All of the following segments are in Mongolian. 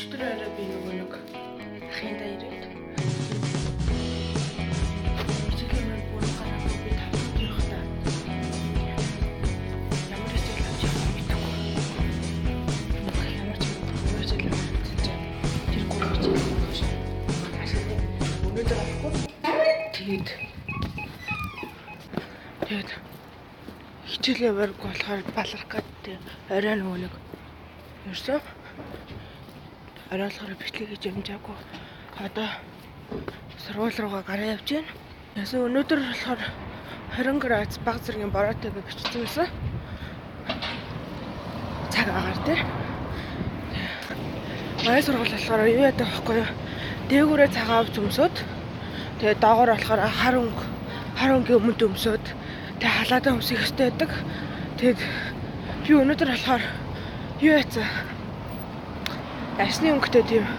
Өчтөр арай би нөгөө нэг ахын да ирээд. Хичээлээ мань бүр гараагүй би тавтаж явах та. Ямар хичээл авч явах мэдэхгүй. Ямар ч хичээл авч тэр гурав хичээл авах шиг. Өнөөдөр авахгүй. Тэгээд хичээлээ барьгүй болохоор балах гэдэг орой нөгөө нэг ерсөн орой болохоор бичлэг хийж амжаагүй. Одоо сургууль руугаа гараа явж байна. Яасан өнөөдөр болохоор 20 градус баг зэргийн бороотой гэж бичсэн байсан. Цаг агаар дээр. Манай сургууль болохоор юу яадаг вэ? Дээгүүрээ цагаан авч өмсөд. Тэгээд доогоор болохоор хар өнгийн өмнөд өмсөд. Тэгээд халаадаа өмсөх ёстой байдаг. Тэгээд би өнөөдөр болохоор юу яцсан? Ясны өнгөтэй тийм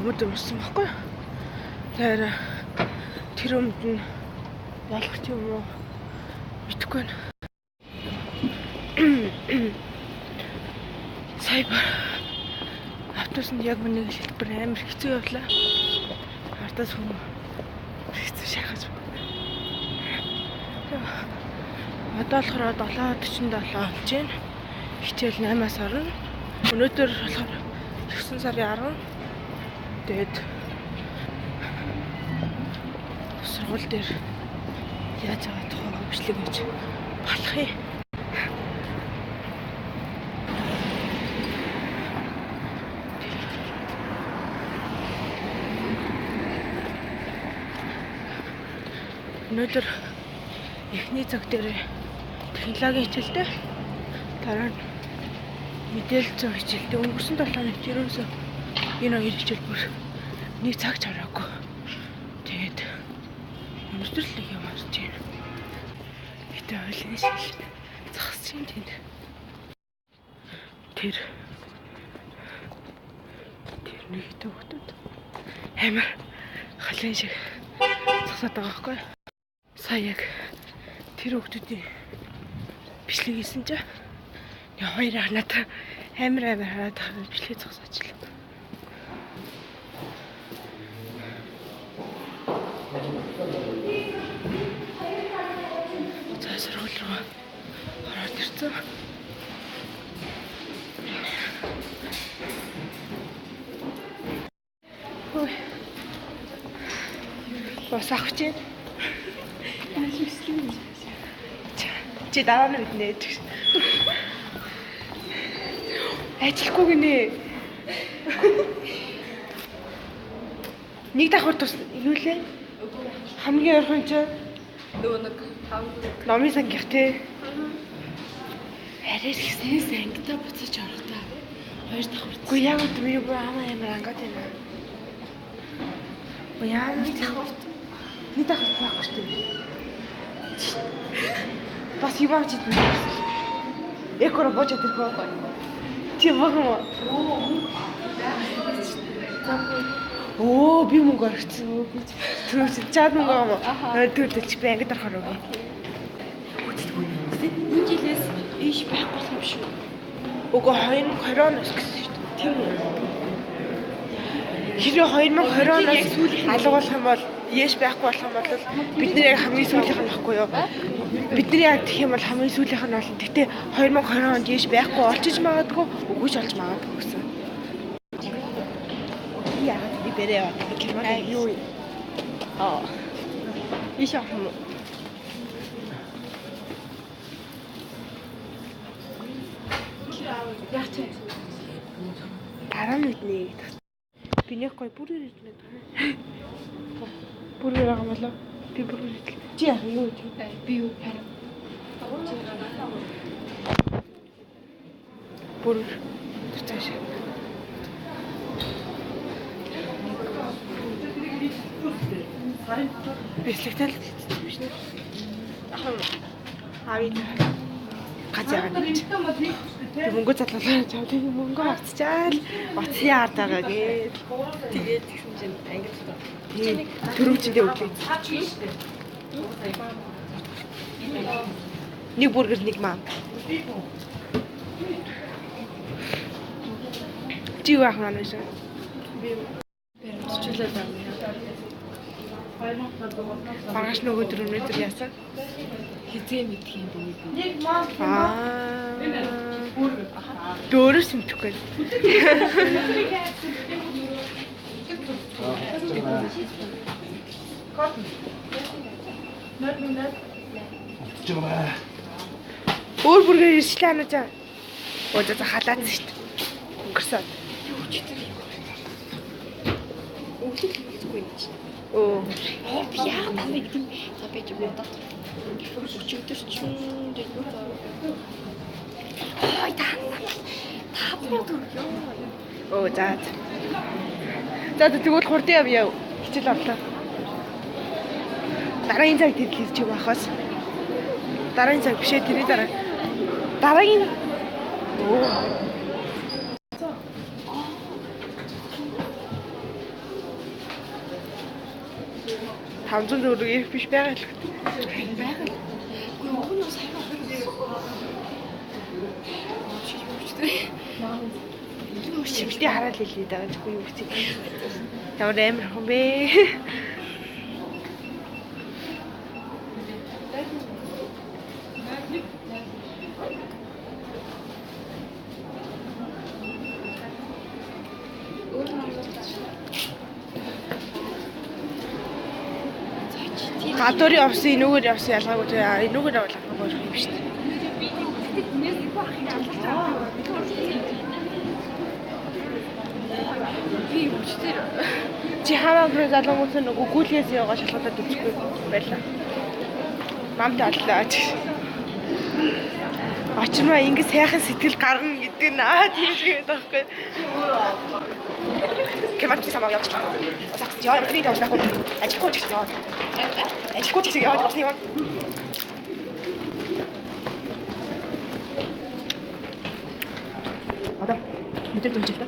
өмнөд өмссөн байхгүй. Тэгээд тэр өмнөд нь ялах юм уу? Мэдхгүй байна. Сайбар автобусанд яг миний хэлбэр амар хэцүү явлаа. Ардаас хүн хэцүү шахаж байна. Одоо болохоор 7:47 болж байна. Хичээл 8-аас орно. Өнөөдөр болохоор 9 сарын 10. Тэгээд сургууль дээр яаж байгаа тухайгаа бичлэг хийж болох юм. Өнөөдөр эхний цаг дээр технологийн хичээлтэй дараа нь мэдээлэл зүйн хичээлтэй өнгөрсөн 7 хоногт ерөөсөө энэ хоёр хичээл бүр нэг цаг чараагүй. Тэгээд өнөөдрөлийг явуулж байна. Гэтэ ойлын шиг зогсчихин тэнд. Тэр нэг төгтөд амар халын шиг зогсоод байгаа байхгүй. Сая яг тэр хүмүүсийн бичлэг хийсэн чинь хоёр надад амар хараад бичлэг зогсоочлаа. За сургууль руу ороод ирсэн. Ой. Бас авах чинь. Чи дараа нь мэднэ гэж. Ажиллахгүй гинэ. Нэг давхар тус юу лээ? Хамгийн ойрхон ч нөгөө нэг номын сангих те. Арай л ихснээс ангита буцаж орох та. Хоёр давхар. Үгүй яг үгүй би амар ангад байна. Үгүй яа нэг давхар. Нэг давхар байхгүй шүү дээ. Бас юу авч идэх вэ? Экоро бож идэх вэ? Чи багма. Оо би мөнгө орчихсон. Тэр чад мөнгө юм уу? Төрөлч би ангид орохоор өгөө. Энэ жилээс ийш байхгүй юм шүү. Үгүй 2020 оноос гэсэн шүү дээ. Тийм үү? Хэрвээ 2020 оноос алга болох юм бол яаш байхгүй болох юм бол бидний яг хамгийн сүүлийнх нь байхгүй юу? Бидний яг гэх юм бол хамгийн сүүлийнх нь болно. Гэтэ 2020 онд яаш байхгүй олчиж магадгүй, үгүйч олж магадгүй гэсэн. Яа, би бэрээ юу? Иш ахм. Яач. Дараа нь үтнэ. Би нэг гой бүр ирээд байна. Бүр байгаа юм болоо. Би бүр ирээд. Чи яах юу вэ? Би юу хараа. Бүр цааш. Бэлэгтэл биш нэ. Хавид гацаа гэж. Мөнгө задлаа чамд мөнгө авцчаал бацны ард байгаа гээл. Тэгээд тэгсэн чинь ангид тийм төрөвчөндөө өглөө. Нэг бургер нэг мам. Чи юу ахна нэшээ? Чөлөө байна. Маргааш нөгөө өнөөдөр яасан? Хизээ мэдхийн бүгд. Дөөрөөс мэдхгүй. Өөр бүргээр ирсэн анаа жаа. Өөдөө халаад шүү дээ. Өнгөрсөн. Оо. Би яах вэ гэдэг за би ч бодоод. Өчигдөр чинь ой та бод юу. Оо за. За тэгвэл хурдан явъя. Хичээл орлоо. Дараагийн цаг тэр хийж юм ахаас. Дараагийн цаг бишээ тэрий дараагийн оо 500 төгрөг ирэх биш байгаа л. Байгаа. Үгүй уг нь сайн юу чимэлтий хараад хэлээ даа. Үгүй юу чи. Ямар амар хүн бэ? Гадуур явсан, энүүгээр явсан ялгаагүй тэгээ энүүгээр явах гоё юм шүү дээ. би үчтэр Чи хамаа бүр залуучууд нөгөө гүйлгээс яваа шалгуулаад үзчихгүй байлаа. Мамтай аллаач. Очирмаа ингэ сайхан сэтгэл гарна гэдэг наа тийм шиг байхгүй. Кэмач самаа явж байгаа. Сакс яа би тавьж байгаа. Ажихгүй ч яа. Ажихгүй ч яа явах юм. Одоо мэдээ дүнжил та.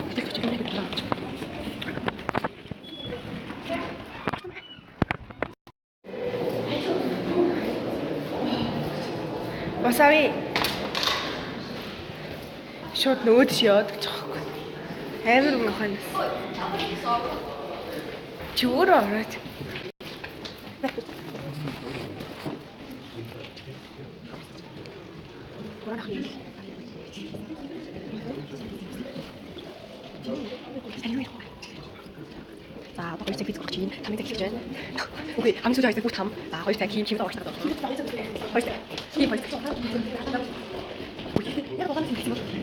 Мэдээ ч юм нэг л. Масави. Шууд нөгөөд чи яваад гэж байгаа юм. Амар мохоос. Чи өөрөө ороод. За багш цаг физик чинь тамиг хэлж байна. Окей, хамгийн сүүлд хайдаг бүх там. За хоёр цаг хийм чимд орчихдаг. Хоёр цаг. Хийм хоёр цаг. Яг багш хэлж байна.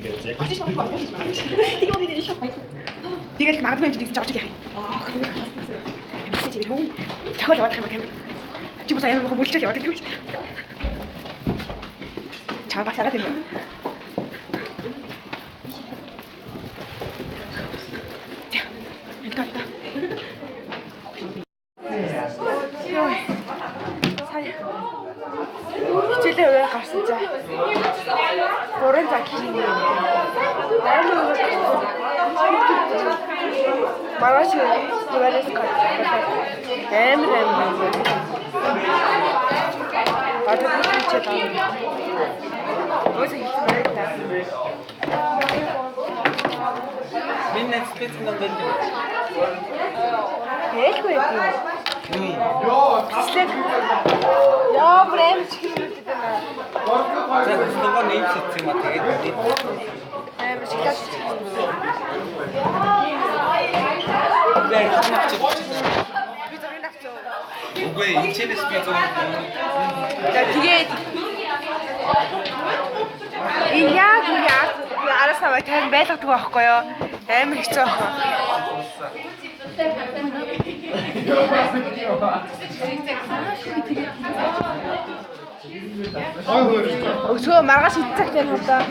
Тэгэл магадгүй юм чи гэж жоо яах юм. Чи юу? Чахал явах юм байна. Чи бас аяа мохоо бүлчээ яваад гэж. Чаа басараад юм. Хичээлээ өөр гарсан чаа. 3 цаг хийх. Маргааш юунаас гарах. Амар. Одоо хичээл авах. Өөсөө хийсэн байна. Минь спец номер 2. Хэлгүй юм. Тэслэг. Яа, брэм чихлээд байна. За гол нэг хэсэг юм а тэгээд Амар шоколад. бэр хэмжиж. Би зөвхөн авчих. Үгүй энэ чэнэс би зөв. Тэгээд энэ яг араас аваа тань байлгадаг байхгүй юу? Амар хэцүү байна. Өсөө маргааш идэх юм удаа.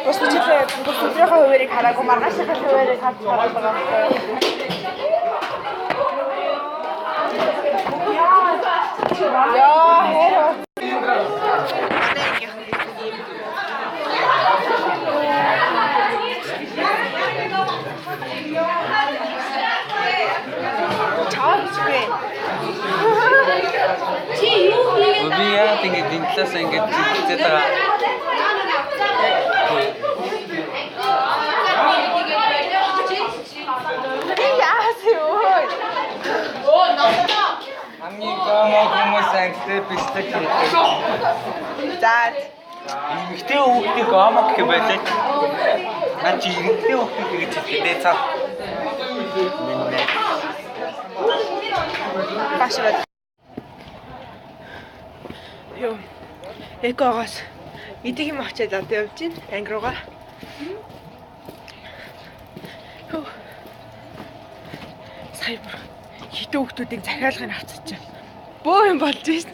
Бас чиглээ өдрийнхөө хуваарийг хараагүй маргаашийнхаа хуваарийг харж байгаа байхгүй юу? Яа, хэрэг. Чи юу хийгээд Би яа тэгээд энэ талаас ингэж зэгцээд байгаа. Хамгийн гомоо хүмүүс англи бистек хийдэг. За Эмэгтэй хүүхдийг гомоо гэх байлаа. Наа чи эмэгтэй хүүхдийг гэж хэлдэг цаа. башраад. Йоо. Экогоос идэг юм очиад одоо явж байна. Анги руугаа. Хөө. Сайбар. Хитэн хүүхдүүдийг захиалгыг авчиж. Бөө юм болж байна.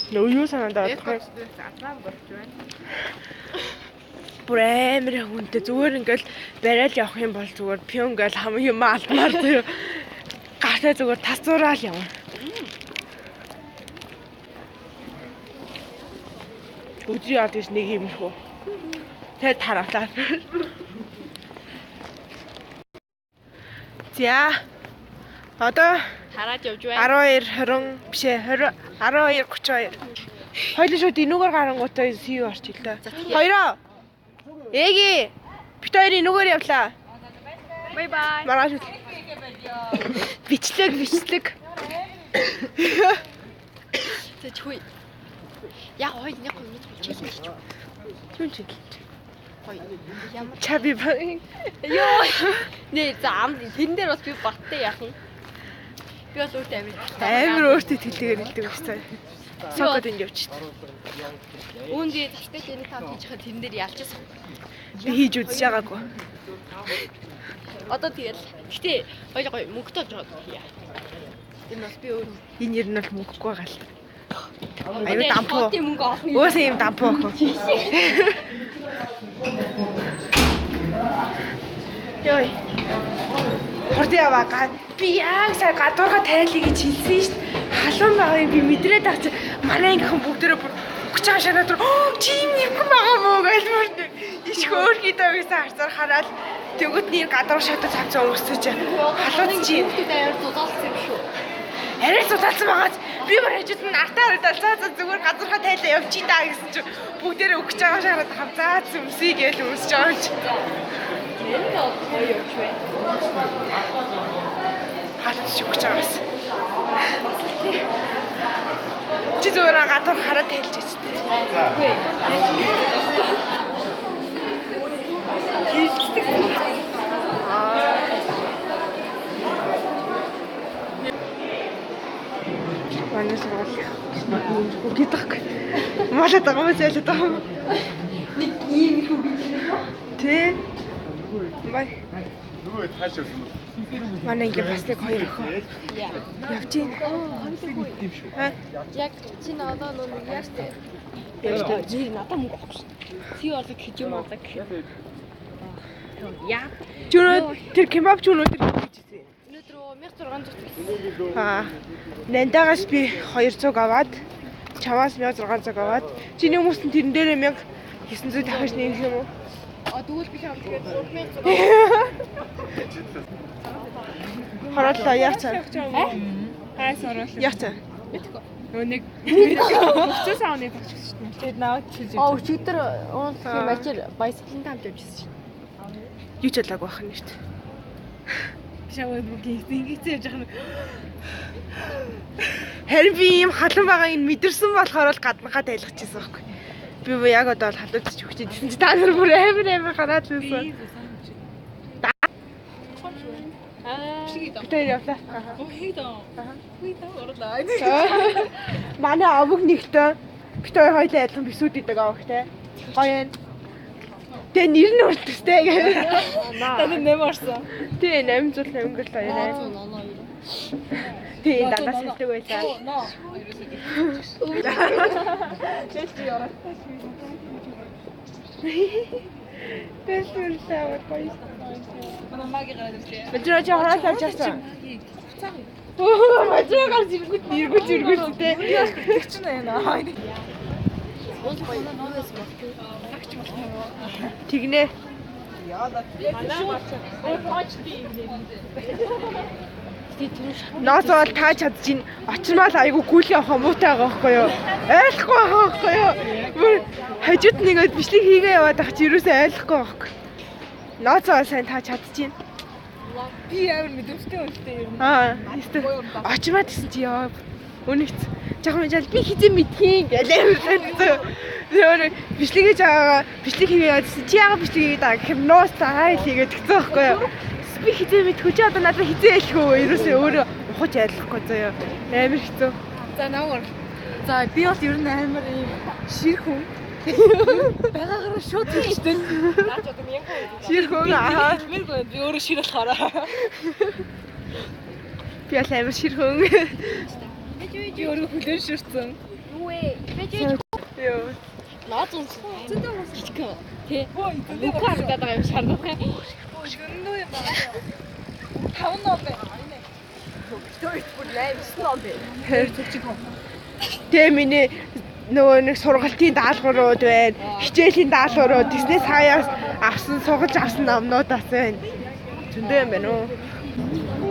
Нөө юу санагдаад байна? Бүр амар хүнтэй зүгээр ингээл барайл явах юм бол зүгээр пион ингээл хам юм алдмаар зөө гартаа зүгээр тасцуураал явна. Өдрий яд гэж нэг юм хөө. Тэгээд тараалаа. За. Одоо Хараад явж байна. 12:20 биш ээ 12:32. Хоёул шууд энүүгээр гарангуудаа сив орчихлоо. Хоёроо. Эги. Бит хоёр энүүгээр явлаа. Бай бай. Маргааш. Бичлэг. Тэ чүй. Яг хоёр нэг минут болчихлоо. Түн чиг. Хоёр. Ямар Чаби баг. ёо. Нэ за ам тэн дээр бас би баттай яах юм. Би бас өөртөө Амар өөртөө тэлээгээр хэлдэг байсан. Сокод энд явчих. Үүндээ таскаж энийг тав хийж хаа тэн дээр ялчихсан. Би хийж үзэж байгаагүй. Одоо тэгэл. Гэтэ хоёул гоё мөнгөтэй жоод хийя. Энэ бас би өөр. Энэ ер нь бол мөнгөгүй байгаа л. Аюу дампуу. Мөнгө олох. Өөсөө юм дампуу охоо. Йой. Хурдан яваа. Би яг сая гадуурга тайлъя гэж хэлсэн шүү дээ. Халуун байгааг би мэдрээд авчих. Манай ангихан бүгдээрээ бүр өгч байгаа шанаад чи юм юм байгаа мó гэж бүр иш хөөрхий давьсан харцаар хараад тэгвэл нэр гадуур шатад цавцаа өмсөж халуун чи Даяар дуудалсан юм шүү. арай цуцаалсан байгааз би бүр хажууд нь артаа ороод цаа зүгээр газархаа тайлаа явчих даа гэсэн чи бүгдээрээ өгч байгаа шанаад хавцаа өмсөе гэж өмсөж байгаа юм чи. Энэ бол гоё юм шүү. Халт шүгч байгаас. Чи зүгээр гадуур хараад тайлж байсан. Үгүй. Манай сургууль гэдэггүй. Малаад байгаа юм зайлаад байгаа юм. Нэг ийм их үг юм. Тэ. Бай. Нөгөө тааш явсан уу? Манай ингээ бас нэг хоёр өхөө явж гин. Яг чи надад нэг яаштай. Чи надад мөнгө авах шин. Чи олог хийж юм олог. Яа. Чүнөө тэр кебаб ч өнөөдөр хийж ирсэн. Өнөөдөр 1600 Аа. Нандагаас би 200 аваад чамаас 1600 аваад чиний хүмүүст нь тэрэн дээрээ 1900 тавьж нэмэх юм уу? А тэгвэл би чамд тэгээд 3600. Хорооллоо яацаа. Хайс оруулах. Яацаа. Нэг өчөөс ааны багч гэсэн чинь. Тэгээд наваад чиж. А өчигдөр уурлах юм ачаар баясгалантай хамт явжсэн шин. Юу ч ялаагүй байх юм шүү дээ. Шаваад бүгийн ингэцээ явж байгаа нь. Харин би ийм халуун байгаа энэ мэдэрсэн болохоор л гаднахаа тайлгачихсан байхгүй. Би яг одоо л халуучж өгч идсэн чи та нар бүр амар гараад лээсэн. Тэр явлаа. Манай авог нэгтэй бит хоёр хоёлаа адилхан бисүүд идэг авагтай. Гоё юм. Тэгээ нэр нь өртөстэй гэх. Таны нэм орсон. Тэгээ 880 гэл баяраа. Тэгээ дандаа сэлдэг байлаа. Бэсэлсаа гоё. Намаагийн гараад ирсэн. Бэдрэж хороолж авчихсан. Оо, мажаагаар зэргүүт тэ. Чи нэ. Уул гоё нөөс болтой. Тэгнэ. Ноцоо тааж чадчих. Очирмал айгу гүйлгээ авах муутай байгаа байхгүй юу? Ойлгохгүй байгаа байхгүй юу? Бүр хажууд нэгэд бичлэг хийгээ яваад байгаа чи юусоо ойлгохгүй байгаа байхгүй. Ноцоо сайн тааж чадчих. Би амар мэдрэмжтэй үнэтэй юм. Очимаад гэсэн чи яа. Үнэхт. Жахам жаал би хизээ мэдхийн гэлээ. Тэр бичлэг хийж байгаа бичлэг хийгээ яваадсэн. Чи яагаад бичлэг хийгээд байгаа гэхээр ноос таа хийгээд тэгсэн байхгүй юу? Би хизээ мэдгүй чи одоо надад хизээ хэлэх үү? Ерөөсөө өөрөө ухаж ойлгохгүй заяа. Амар хэцүү. За наагаар. За би бол ер нь амар юм шир хүн. Байгаагаар шууд хэлдэг. Наач одоо мянга. Шир хүн аа. Мэргүй би өөрөө шир болохоор. Би бол амар шир хүн. Би өөрөө хүлэн ширсэн. Юу ээ? Бэж Йоо. Наач үнс. Зөндөө хүмүүс ичгэн. Тэ. Лукаар гэдэг юм шаардах юм. Шгөндөө юм байна. Таван ноо бэ. Тэ миний нөгөө нэг сургалтын даалгаврууд байна. Хичээлийн даалгаврууд тэснээс хаяас сургаж авсан номнуудаас байна. Зөндөө юм байна уу?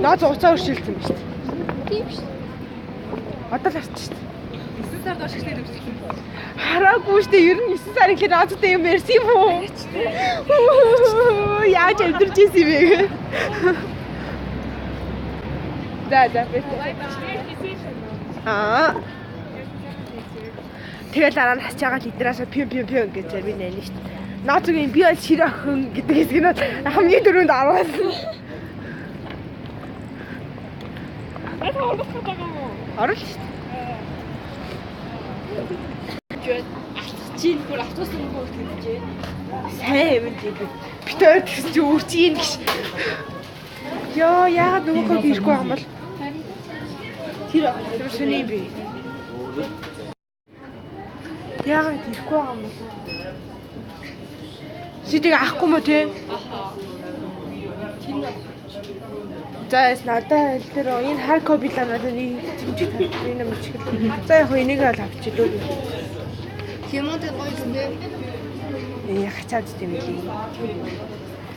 Наац уцаа өршөлтсөн ба шүү дээ. тийм шүү. Одоо л авчих шүү дээ. 9 сард ашигтай дэвсчих. Хараагүй шүү дээ. Ер нь 9 сарын ихэнх наацтай юм ярьсан юм уу? Яаж амдэрч ийсэн юм бэ? Да. Тэгээ дараа нь хасж байгаа л эднээс пиу гэж би нэнэ шүү дээ. Наацгийн би бол шир охин гэдэг хэсэг нь хамгийн дөрөнд авсан. Орол шүү дээ. Чин бүр автобус руу хөргөж. Сайн юм дээ. Бид хоёр тэгсэн чи үрчийн гэж. Яа яагаад нөгөөхөө бирэхгүй юм бол? Тэр шиний би. Яагаад ирэхгүй юм бол? Сэтийг авахгүй мó те? За надад тэр энэ харко билаа надад нэг зэмжиг энэ юм чиг. За яг энийг л авчихлоо. Хэмээтэй гоё юм дээ. Хачаад тийм ээ.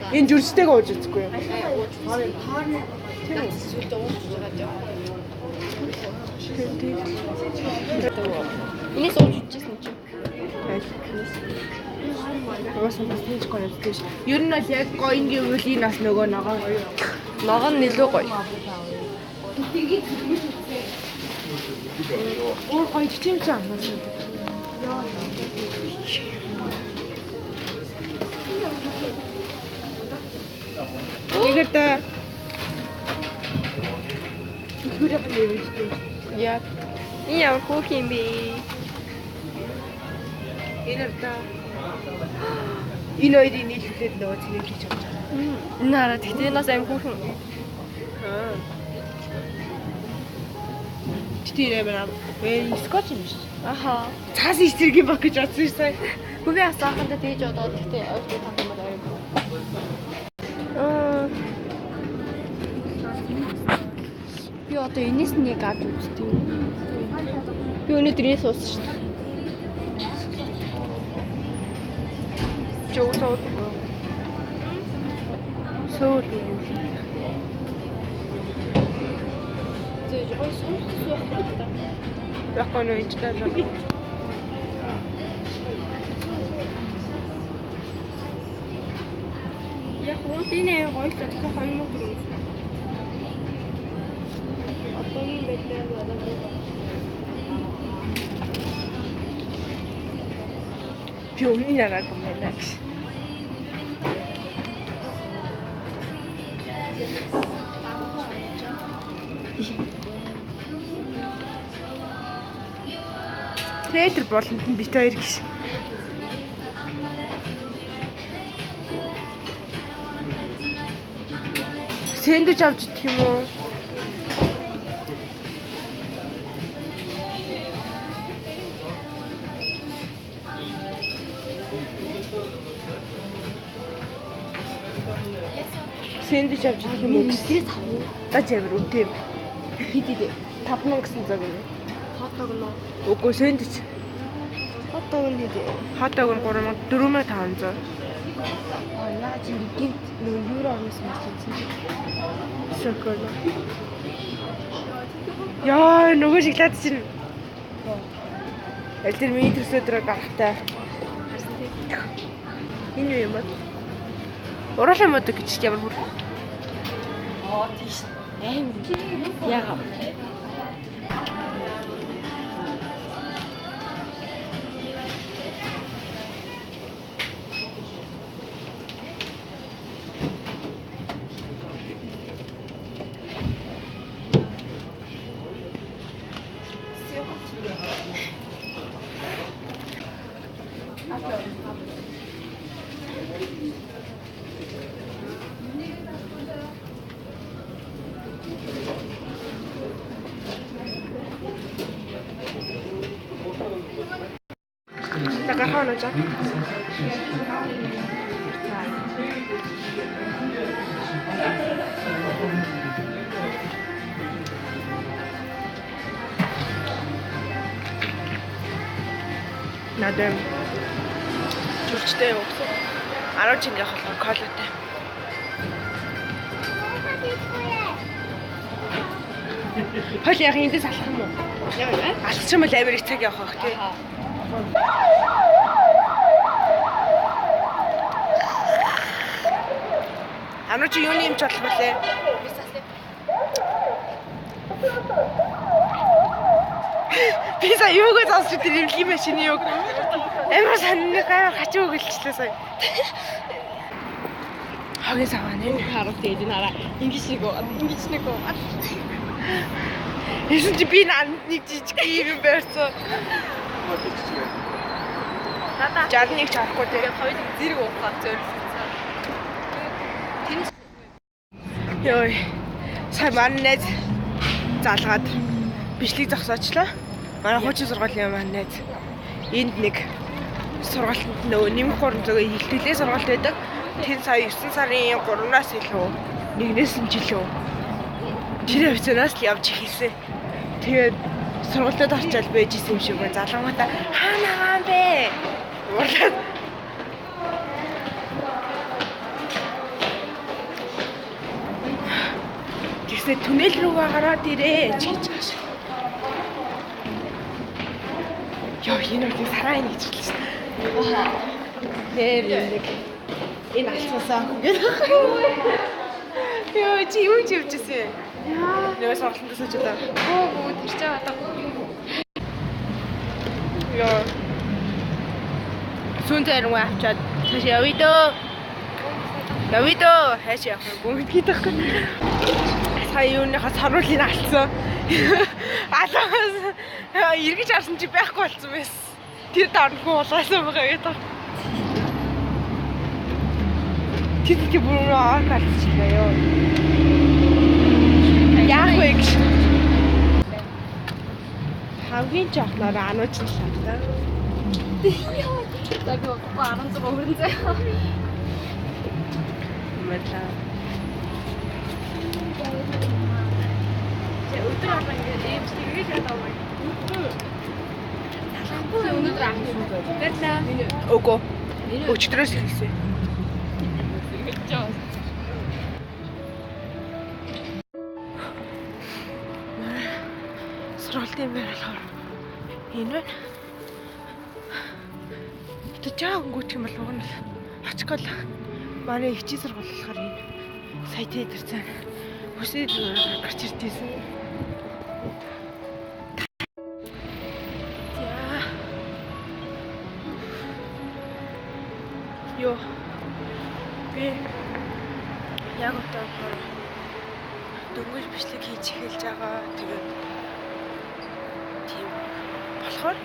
Энэ жүрстэйг ууж үзэхгүй юу? Энэс ууж үзчихсэн чи. Уусаа бас тийж гоё юм биш. Ер нь бол яг гоё гэвэл энэ бас нөгөө ногоо. Ногоо нь илүү гоё. Өөр гоё чим ч юм. Игэрдэ. Яа. Энэ ямар хөөх юм бэ? Игэрдэ. Энэ хоёрын нийлүүлээд нөгөө зэвэг хийж авч байгаа. Нара тэгтээ нас аим хөөх. Тэр юм. Скотч юм шүү. Аха. Цаас истэргийн баг гэж бодсон шүү сая. Хүүгээ асааханд тэгж одоо тэгтээ ойлгож байгаа юм байна. Би одоо энэс нь яг авч үзтiin. Би өнөөдөр энэс уусан шүү дээ. Жоо сууд. Зэж гоё суух та. Яг гоо энэ ч даа. Яг уу энэ гоё л тэгэхээр 2 мөр төгрөг. Одоо юм байлаа надад. Би өмнө яагаад юм байна гэж. Театр болонд нь бит хоёр гэж. Сэндвич авч идэх юм уу? Сэндвич авч идэх юм уу? Даж ямар үнэтэй юм. Хэд идэ? 5900 гэнэ. Хотдог нь. Үгүй сэндвич. Хотдог нь идэ. Хотдог нь 3500. Яаж ингэ гинт нөгөө евро орноос мэдсэн чи. Сокол. Яа, нөгөө шоколад чинь. Тэр миний төсөөдрөө гарахтай. Энэ юу юм бэ? Уруулах мод гэж ямар бүр. тийш. Яга. Нагахаа нэж. Надад чүрчтэй юу? 10 жингээ холгоо колотой. Хол яг эндээс алах юм уу? Яа вэ? Алах юм бол Америк цаг явах байх тий. Ануу чи юуны юмч болох вүлээ? Пиза юугаа засч тэр имлэг машины юуг. Амар санны гайваа хачиг өгөлчлээ сая. Хагийн саваа нэ. Хараа тэгээд нараа ингэж нэг уу. Эсэн чи би нэг жижиг юм байрсан. Надаа 61 ч авахгүй тэгээд хоёул зэрэг уухаар зориулсан. Йой. Сая манай найз залгаад бичлэг зогсоочлаа. Манай хуучин сургуулийн маань найз. Энд нэг сургалтанд нөгөө нэмэх гурван зөвөө хилтгэлээ сургалт байдаг. Тэр сая 9 сарын 3-наас илүү 1-ээс нь жилөө. Тэр явцнаас л явж эхэлсэн. Тэгээд сургалтад орчаал байж исэн юм шиг байна. Залгамата хаанагаан бэ? Урлаад тэгсээ түнэл рүүгээ гараад ирээ гэж хааш. Яа, энэ үгүй сараа нэг хэлсэн. Нэр нэг энэ алцсаа гэдэг. Яа, чи юу ч явжсэн. Яа. Нөө сургалтанд сууж удаа. Оо, тэр чинь одоо Яа. Сүнтэй рүү авчаад тааш явъя дөө. Явъя дөө. Хайш явах юм гэдэг байхгүй. Сая юуныхаа саруулыг алдсан. Алаас эргэж харсан чи байхгүй болсон байсан. Тэр дараагүй болоосоо байгаа гэдэг. Тэр бүр аалцчихлаа ёо. Яах вэ гэж. Хамгийн жохноор анууч л та. яг гоо 16 хүрэн заяа. Мэдлээ. Өдөр авах ингээд эмчтэйгээ шатаа байна. Өнөөдөр авах юм уу? Баярлалаа. Үгүй. Өчтөрөөс хэлсэн. Сургалтын байр болохоор энэ байна. Тэ жаа өнгөт юм бол уг нь очгол манай хичээл сургууль болохоор энэ сайтад ирсэн. Хүсээд гарч ирдээсэн. Йоо. Би яг одоо дөнгөж бичлэг хийж эхэлж байгаа. Тэгээд тийм болохоор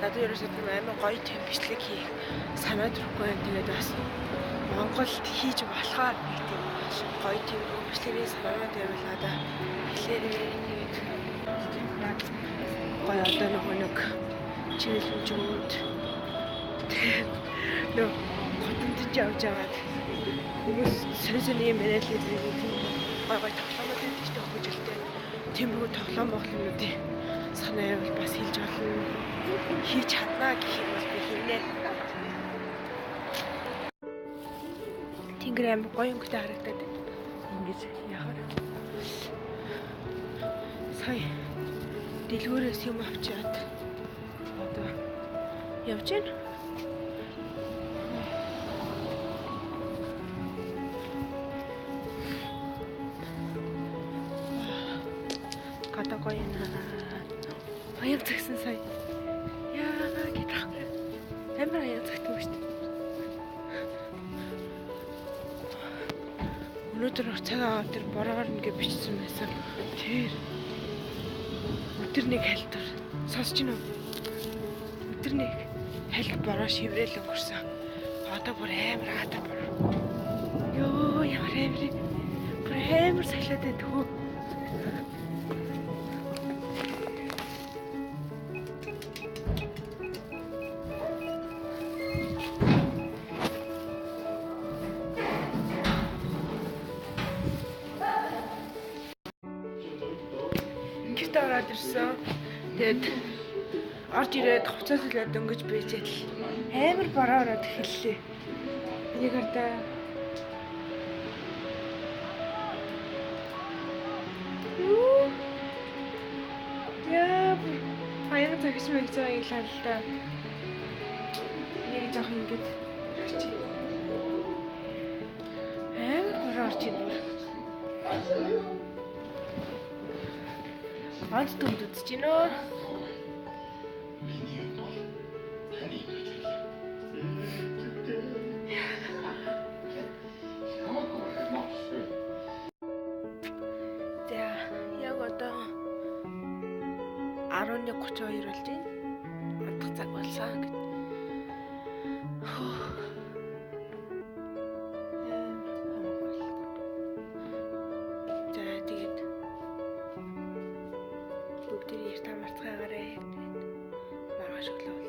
надад ерөөсөө тийм амар гоё тийм бичлэг хийх санаа төрөхгүй байна. Тэгээд бас Монголд хийж болохоор нэг тийм гоё тийм бичлэгийн санаанууд явуулаа да. Тэгэхээр тэгээд гоё одоо нэг чиглэлжүүд нөө хотод явж байгаад хүмүүс сэрсэний юм яриад л гой тоглоомод байдаг ч хөөжилтэй. Тиймэрхүү тоглоом богломнуудын санаа явал бас хэлж болно. Хийж чаднаа гэх юм бол би хийнэ. тэнгэр амар гоё өнгөтэй харагдаад байна. Ингэж яхаар. Сая дэлгүүрээс юм авчиад одоо явж байна. Гадаа гоё наа. Аяг цагсан сая. Яа гэдэг вэ? Амар аяг цагтсан шүү дээ. Өнөөдөр цагаа тэр бороор ингээ бичсэн байсан. Тэр өдөр нэг хальтар сонсож гинөө. Өдөр нэг хальт бороо шиврээл өнгөрсөн. Одоо бүр амар хатар бороо. Йоо ямар амар. Бүр амар сахилаад байдаг хөө. Гэртээ ороод ирсэн. Тэгээд орж ирээд хувцас хэлээд дөнгөж бийжээд амар бороо ороод эхэллээ. Энийг ардаа. Яа, баян цагш мэгзээ илаа л да. Нэг жоох ингэж орчих. Амар бороо орж ирнэ. Ант түнд үзэж гинөө. За, яг одоо 11:32 болж байна. Унтах цаг болсон гэж. За, тэгээд бүгдээ ярь та марцгаагаараа маргааш өглөө